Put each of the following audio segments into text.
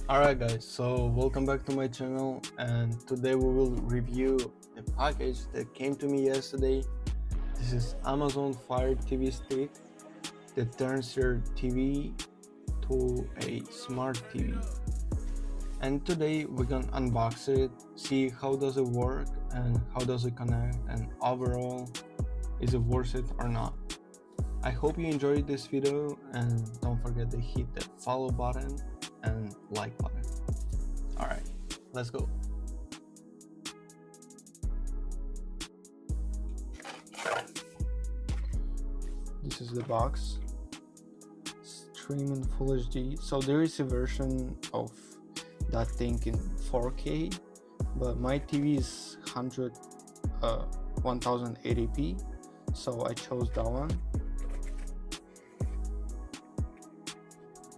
Alright guys, so welcome back to my channel, and today we will review the package that came to me yesterday. This is Amazon Fire TV stick that turns your TV to a smart TV. And today we're gonna unbox it, see how does it work and how does it connect, and overall is it worth it or not. I hope you enjoyed this video, and don't forget to hit the follow button and like button. Alright, let's go. This is the box. Streaming Full HD. So there is a version of that thing in 4K, but my TV is 1080p, so I chose that one.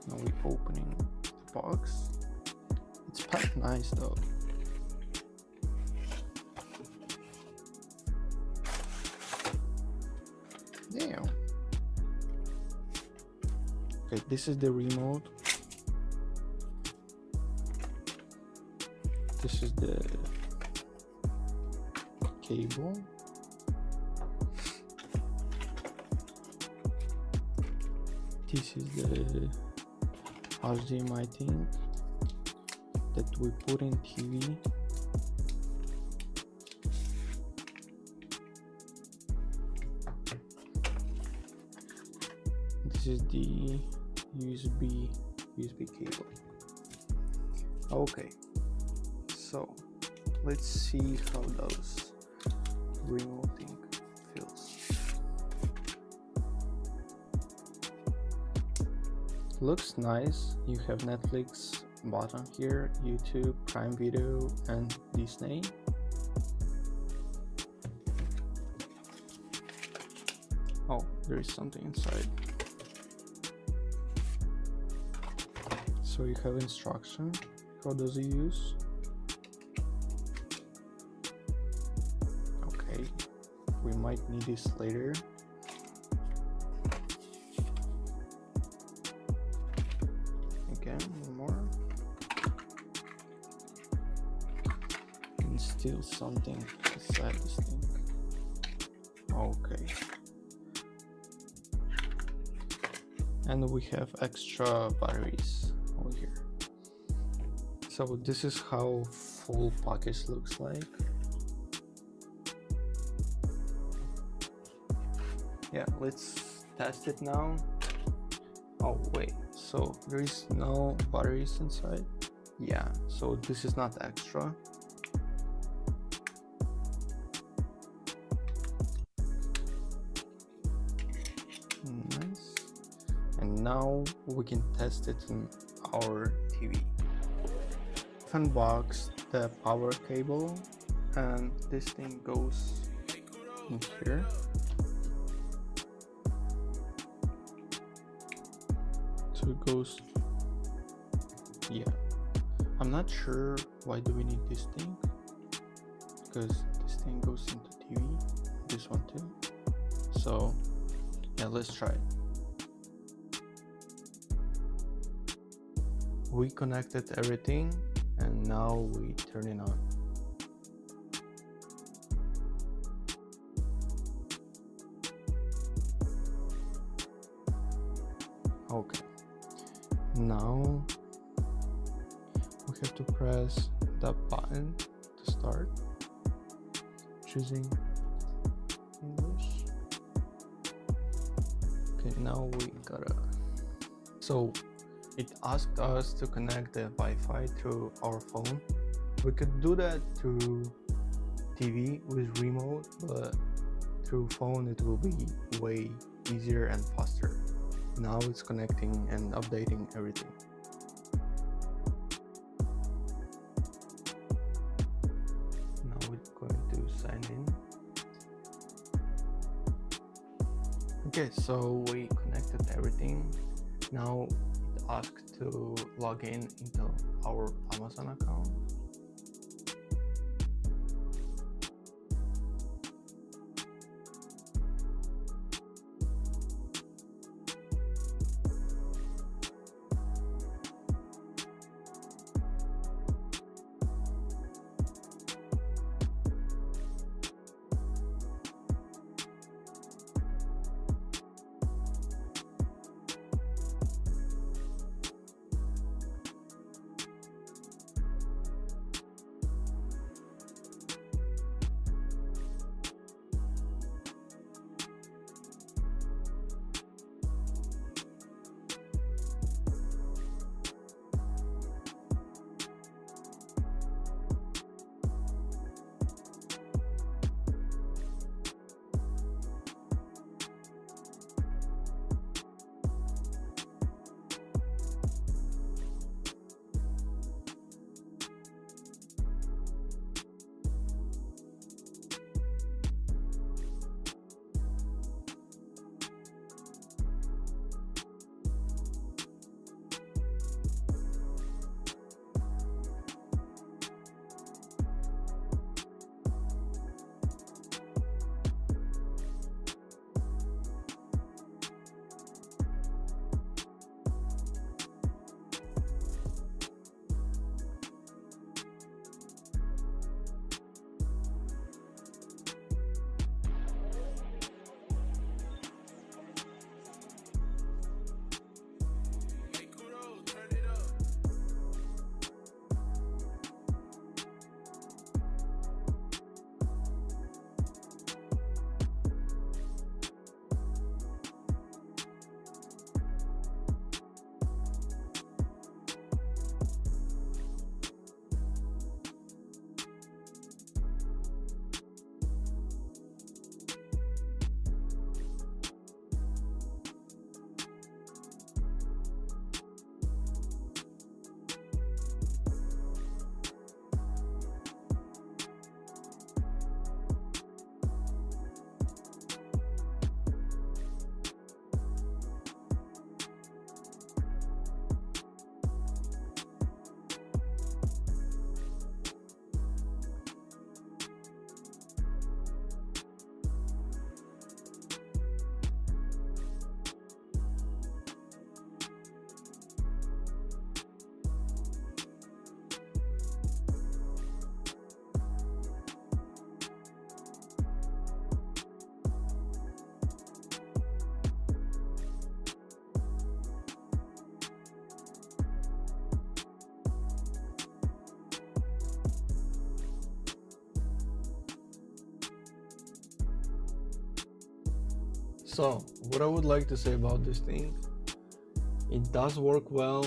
Now we're opening the box. It's packed nice though. Damn. Okay, this is the remote. This is the cable. This is the HDMI thing that we put in TV. This is the USB cable. Okay, so let's see how those remote thing feels. Looks nice. You have Netflix button here, YouTube, Prime Video, and Disney. Oh, there is something inside. So you have instruction. How does it use? Okay, we might need this later. Again, one more. And still something inside this thing. Okay. And we have extra batteries over here. So this is how full package looks like. Yeah, let's test it now. Oh wait, so there is no batteries inside? Yeah, so this is not extra. Nice. And now we can test it in our TV. Unbox the power cable, and this thing goes in here. So it goes, yeah. I'm not sure why do we need this thing, because this thing goes into TV, this one too. So yeah, let's try it. We connected everything, and now we turn it on. Okay, now we have to press the button to start, choosing English. Okay, now we gotta, so it asked us to connect the Wi-Fi through our phone. We could do that through TV with remote, but through phone it will be way easier and faster. Now it's connecting and updating everything. Now we're going to sign in. Okay, so we connected everything. Now it asks to log in into our Amazon account. So what I would like to say about this thing, it does work well.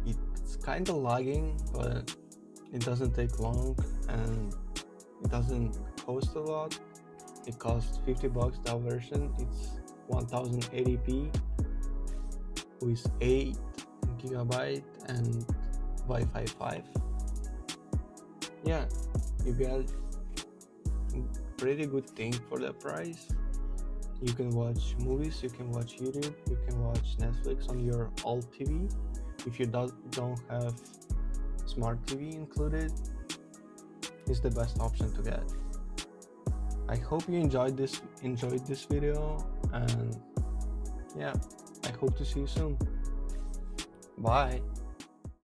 It's kind of lagging, but it doesn't take long and it doesn't cost a lot. It costs $50 that version. It's 1080p with 8 GB and Wi-Fi 5. Yeah, you get pretty good thing for the price. You can watch movies, you can watch YouTube, you can watch Netflix on your old TV. If you don't have smart TV included, it's the best option to get. I hope you enjoyed this video, and yeah, I hope to see you soon. Bye.